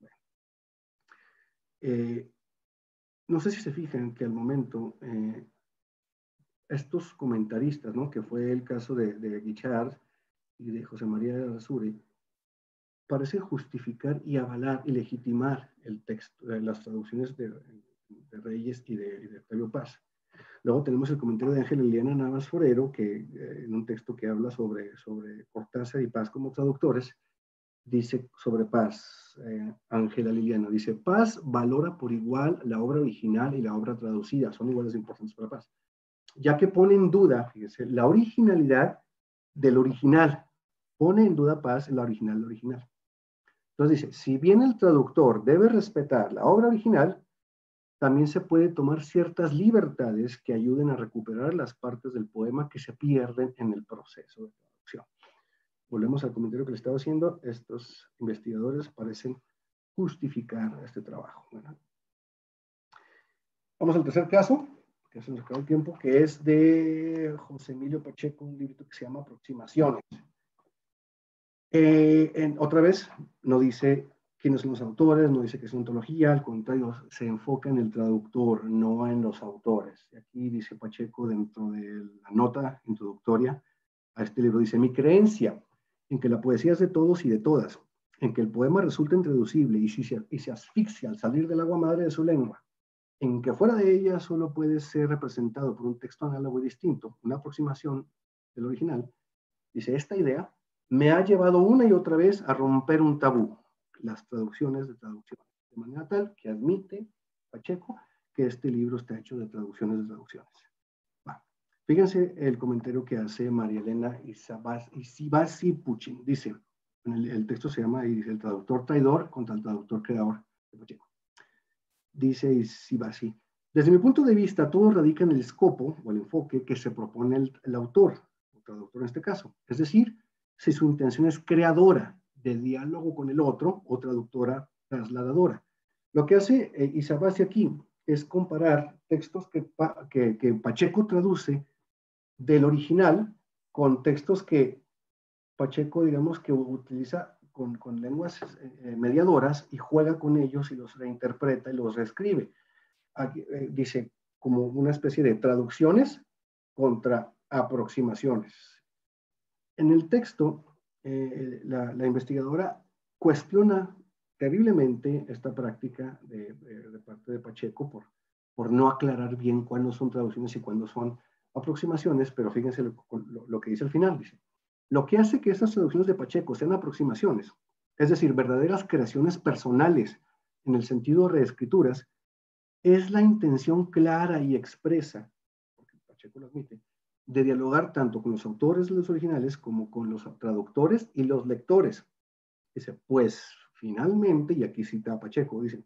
No sé si se fijan que al momento estos comentaristas, ¿no? Que fue el caso de Guichard y de José María de Rasuri, parece justificar y avalar y legitimar el texto, las traducciones de Reyes y de Octavio Paz. Luego tenemos el comentario de Ángela Liliana Navas Forero, que en un texto que habla sobre Cortázar y Paz como traductores, dice sobre Paz, Ángela Liliana, dice, Paz valora por igual la obra original y la obra traducida, son iguales de importantes para Paz, ya que pone en duda, fíjese, la originalidad del original, pone en duda Paz la original del original. Entonces dice, si bien el traductor debe respetar la obra original, también se puede tomar ciertas libertades que ayuden a recuperar las partes del poema que se pierden en el proceso de traducción. Volvemos al comentario que le estaba haciendo. Estos investigadores parecen justificar este trabajo. Bueno, vamos al tercer caso, que se nos acabó el tiempo, que es de José Emilio Pacheco, un libro que se llama Aproximaciones. Otra vez, no dice quiénes son los autores, no dice que es una ontología, al contrario, se enfoca en el traductor, no en los autores. Y aquí dice Pacheco, dentro de la nota introductoria a este libro, dice, mi creencia en que la poesía es de todos y de todas, en que el poema resulta intraducible y se asfixia al salir del agua madre de su lengua, en que fuera de ella solo puede ser representado por un texto análogo y distinto, una aproximación del original, dice, esta idea me ha llevado una y otra vez a romper un tabú, las traducciones de traducciones, de manera tal que admite Pacheco que este libro está hecho de traducciones de traducciones. Fíjense el comentario que hace María Elena Isibasi Puchin. Dice, el texto se llama, y dice, el traductor traidor contra el traductor creador de Pacheco. Dice Isibasi, desde mi punto de vista, todo radica en el escopo o el enfoque que se propone el autor, o traductor en este caso. Es decir, si su intención es creadora de diálogo con el otro o traductora trasladadora. Lo que hace Isibasi aquí es comparar textos que Pacheco traduce del original con textos que Pacheco, digamos, que utiliza con lenguas mediadoras y juega con ellos y los reinterpreta y los reescribe. Aquí, dice como una especie de traducciones contra aproximaciones. En el texto, la investigadora cuestiona terriblemente esta práctica de parte de Pacheco por no aclarar bien cuándo son traducciones y cuándo son aproximaciones, pero fíjense lo que dice al final, dice, lo que hace que estas traducciones de Pacheco sean aproximaciones, es decir, verdaderas creaciones personales en el sentido de reescrituras, es la intención clara y expresa, porque Pacheco lo admite, de dialogar tanto con los autores de los originales como con los traductores y los lectores. Dice, pues finalmente, y aquí cita a Pacheco, dice,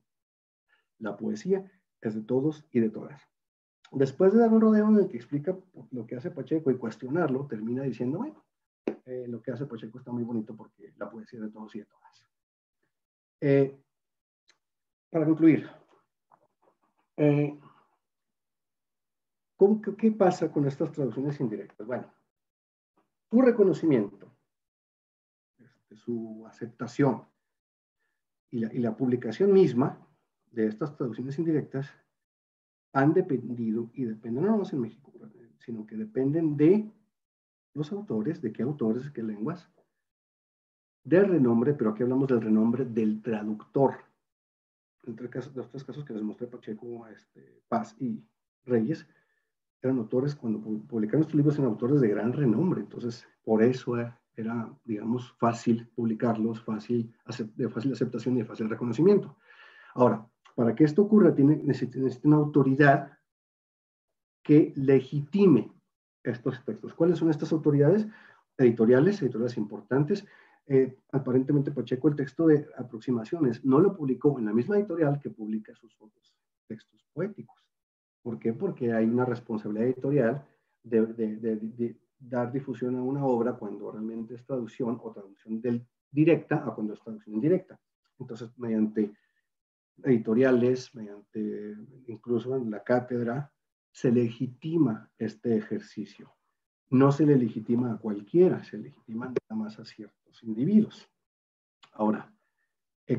la poesía es de todos y de todas. Después de dar un rodeo en el que explica lo que hace Pacheco y cuestionarlo, termina diciendo, bueno, lo que hace Pacheco está muy bonito porque la poesía es de todos y de todas. Para concluir, ¿qué pasa con estas traducciones indirectas? Bueno, su reconocimiento, su aceptación y la publicación misma de estas traducciones indirectas han dependido y dependen no más en México, sino que dependen de los autores, de qué autores, de qué lenguas, del renombre, pero aquí hablamos del renombre del traductor. Los tres casos que les mostré, Pacheco, Paz y Reyes, eran autores, cuando publicaron estos libros, eran autores de gran renombre, entonces por eso era, digamos, fácil publicarlos, de fácil aceptación y de fácil reconocimiento. Ahora, para que esto ocurra, necesita una autoridad que legitime estos textos. ¿Cuáles son estas autoridades? Editoriales importantes. Aparentemente Pacheco, el texto de aproximaciones, no lo publicó en la misma editorial que publica sus otros textos poéticos. ¿Por qué? Porque hay una responsabilidad editorial de dar difusión a una obra cuando realmente es traducción o traducción directa a cuando es traducción indirecta. Entonces, mediante editoriales, mediante incluso en la cátedra, se legitima este ejercicio. No se le legitima a cualquiera, se legitima nada más a ciertos individuos. Ahora,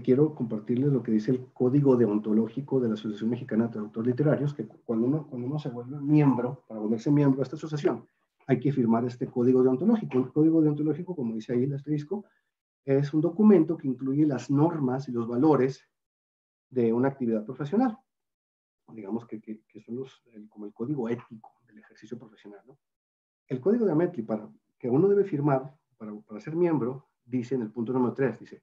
quiero compartirles lo que dice el Código Deontológico de la Asociación Mexicana de Traductores Literarios, que cuando uno se vuelve miembro, para volverse miembro de esta asociación, hay que firmar este Código Deontológico. El Código Deontológico, como dice ahí el asterisco, es un documento que incluye las normas y los valores de una actividad profesional. Digamos que son como el código ético del ejercicio profesional, ¿no? El código de Ametli, que uno debe firmar para ser miembro, dice en el punto número 3, dice,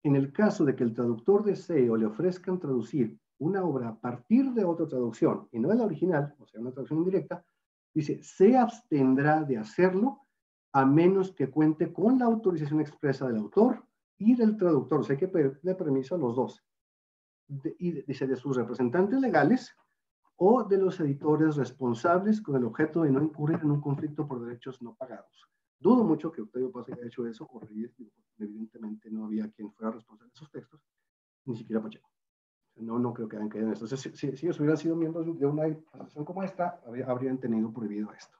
en el caso de que el traductor desee o le ofrezcan traducir una obra a partir de otra traducción y no de la original, o sea, una traducción indirecta, dice, se abstendrá de hacerlo a menos que cuente con la autorización expresa del autor y del traductor. O sea, hay que pedirle permiso a los dos. Dice, de sus representantes legales o de los editores responsables con el objeto de no incurrir en un conflicto por derechos no pagados. Dudo mucho que Octavio Paz haya hecho eso, o Reyes, evidentemente no había quien fuera responsable de esos textos, ni siquiera Pacheco. No creo que hayan caído en esto. Entonces, si ellos hubieran sido miembros de una asociación como esta, habrían tenido prohibido esto.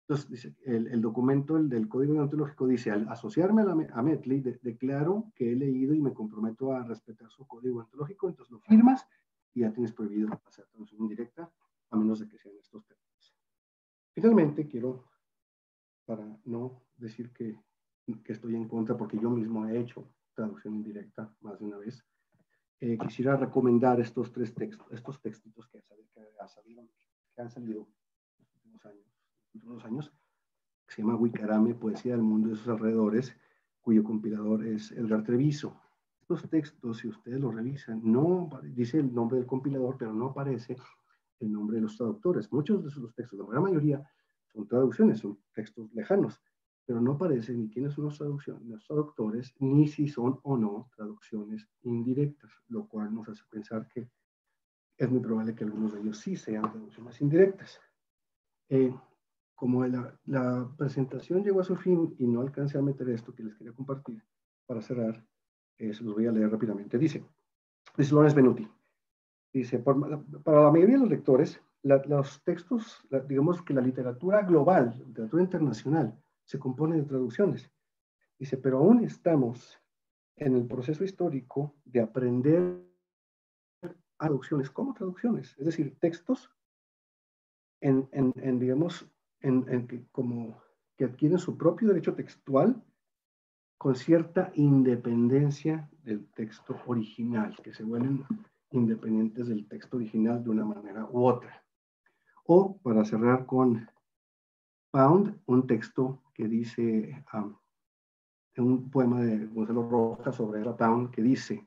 Entonces, dice, el documento del Código Deontológico dice, al asociarme a Metli, declaro que he leído y me comprometo a respetar su Código Deontológico, entonces lo firmas y ya tienes prohibido hacer traducción indirecta, a menos de que sean estos términos. Finalmente, para no decir que estoy en contra, porque yo mismo he hecho traducción indirecta más de una vez, quisiera recomendar estos textitos que han salido en los últimos años, que se llama Huicarame, Poesía del Mundo y sus alrededores, cuyo compilador es Edgar Treviso. Estos textos, si ustedes los revisan, no dice el nombre del compilador, pero no aparece el nombre de los traductores. Muchos de esos textos, la gran mayoría, son traducciones, son textos lejanos, pero no aparece ni quiénes son los traductores, ni si son o no traducciones indirectas, lo cual nos hace pensar que es muy probable que algunos de ellos sí sean traducciones indirectas. Como la presentación llegó a su fin y no alcancé a meter esto que les quería compartir, para cerrar, se los voy a leer rápidamente. Dice Lawrence Venuti, dice, para la mayoría de los lectores, los textos, digamos que la literatura global, la literatura internacional, se compone de traducciones. Dice, pero aún estamos en el proceso histórico de aprender traducciones como traducciones, es decir, textos digamos, como que adquieren su propio derecho textual con cierta independencia el texto original, que se vuelven independientes del texto original de una manera u otra. O para cerrar con Pound, un texto que dice, un poema de Gonzalo Rojas sobre Ezra Pound que dice: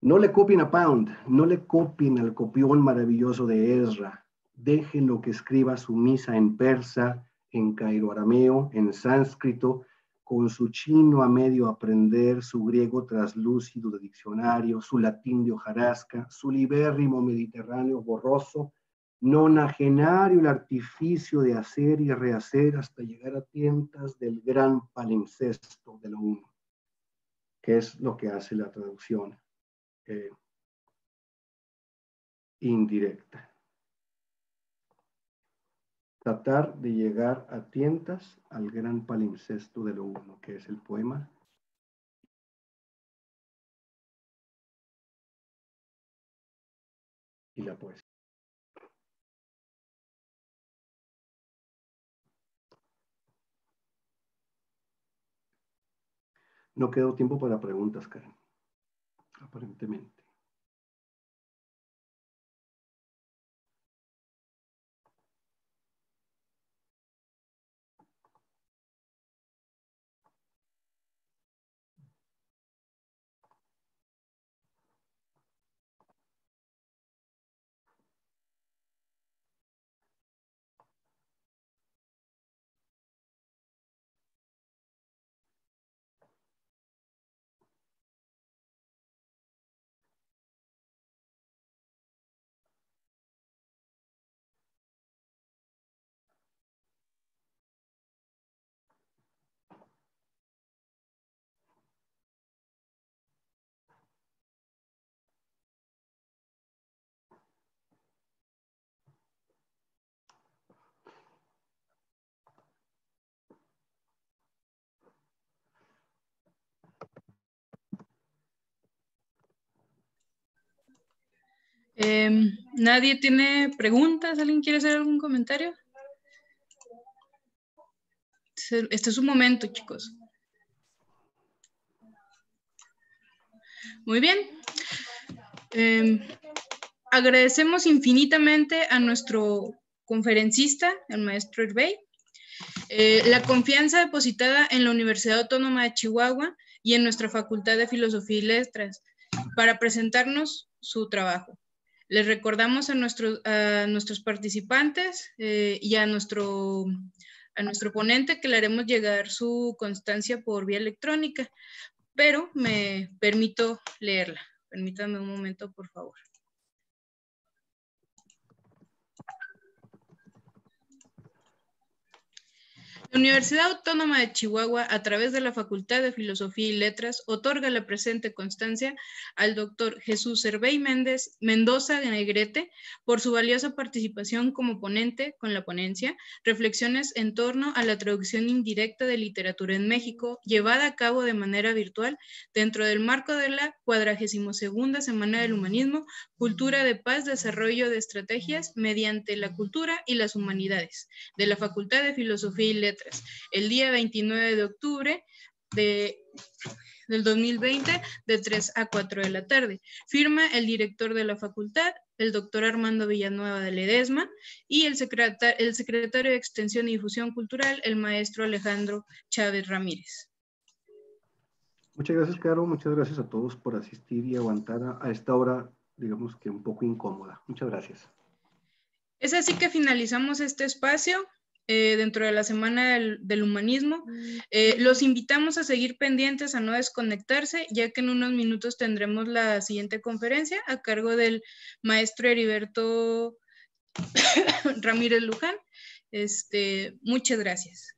no le copien a Pound, no le copien al copión maravilloso de Ezra, déjenlo que escriba su misa en persa, en cairo-arameo, en sánscrito, con su chino a medio aprender, su griego traslúcido de diccionario, su latín de hojarasca, su libérrimo mediterráneo borroso, nonagenario el artificio de hacer y rehacer hasta llegar a tientas del gran palimpsesto de lo uno, que es lo que hace la traducción indirecta. Tratar de llegar a tientas al gran palimpsesto de lo uno, que es el poema. Y la poesía. No quedó tiempo para preguntas, Karen, aparentemente. ¿Nadie tiene preguntas? ¿Alguien quiere hacer algún comentario? Este es un momento, chicos. Muy bien. Agradecemos infinitamente a nuestro conferencista, el maestro Herbey, la confianza depositada en la Universidad Autónoma de Chihuahua y en nuestra Facultad de Filosofía y Letras para presentarnos su trabajo. Les recordamos a nuestros participantes y a nuestro ponente que le haremos llegar su constancia por vía electrónica, pero me permito leerla. Permítanme un momento, por favor. La Universidad Autónoma de Chihuahua, a través de la Facultad de Filosofía y Letras, otorga la presente constancia al doctor Jesús Herbey Mendoza Negrete por su valiosa participación como ponente con la ponencia Reflexiones en torno a la traducción indirecta de literatura en México, llevada a cabo de manera virtual dentro del marco de la 42ª Semana del Humanismo, Cultura de Paz, Desarrollo de Estrategias mediante la Cultura y las Humanidades, de la Facultad de Filosofía y Letras, el día 29 de octubre del 2020, de 3 a 4 de la tarde. Firma el director de la facultad, el doctor Armando Villanueva de Ledesma, y el secretario de Extensión y Difusión Cultural, el maestro Alejandro Chávez Ramírez. Muchas gracias, Caro. Muchas gracias a todos por asistir y aguantar a esta hora, digamos que un poco incómoda. Muchas gracias. Es así que finalizamos este espacio dentro de la Semana del Humanismo. Los invitamos a seguir pendientes, a no desconectarse, ya que en unos minutos tendremos la siguiente conferencia a cargo del maestro Heriberto Ramírez Luján. Muchas gracias.